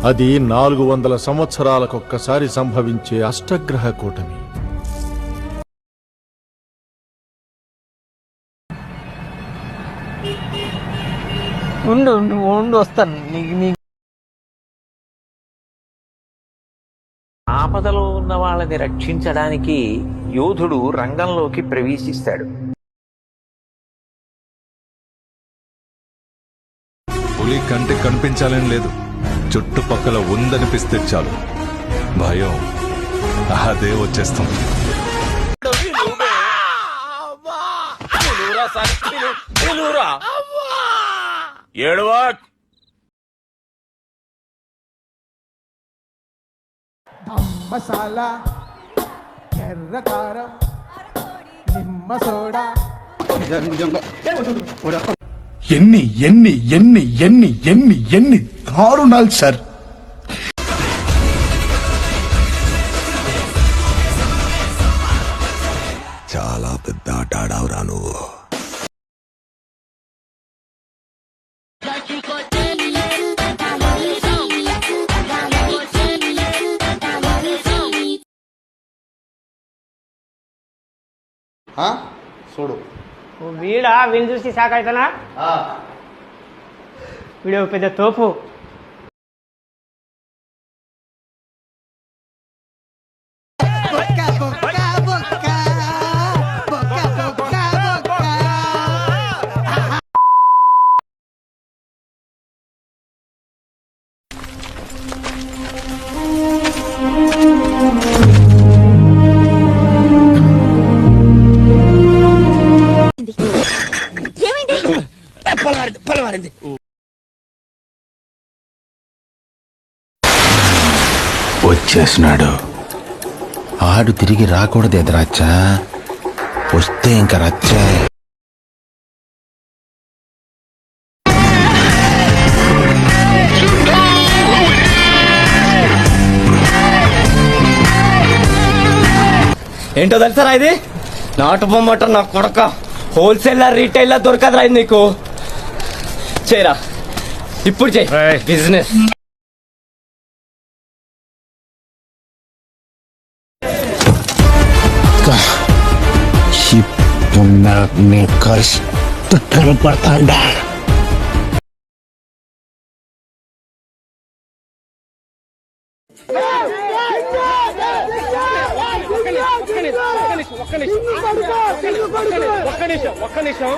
అది 400 సంవత్సరాలకొక్కసారి సంభవించే అష్టగ్రహ కూటమి. ఉండు వస్తాను. ఆపదలో ఉన్న వాళ్ళని రక్షించడానికి యోధుడు రంగంలోకి ప్రవేశిస్తాడు. పులి కంటికి కనిపించాలని లేదు, చుట్టుపక్కల ఉందనిపిస్తే చాలు భయం అదే వచ్చేస్తుంది. మసాలా, ఎర్ర కారం, నిమ్మ సోడా. ఎన్ని ఎన్ని ఎన్ని ఎన్ని ఎన్ని ఎన్ని దారుణాలు సార్. చాలా పెద్ద ఆట ఆడావురా నువ్వు. చూడు వీళ్ళు చూసి షాక్ అవుతానా? వీడు పెద్ద తోపు. వచ్చేస్తున్నాడు. ఆడు తిరిగి రాకూడదు ఎదురచ్చా, వస్తే ఇంక రచ్చా. ఏంటో తెలుసారా ఇది? నాటు బొమ్మట నా కొడక. హోల్సేలర్ రీటైలర్ దొరకదురా ఇది నీకు. చేయరా ఇప్పుడు చేయి బిజినెస్. కనపడతాడా? ఒక్క నిమిషం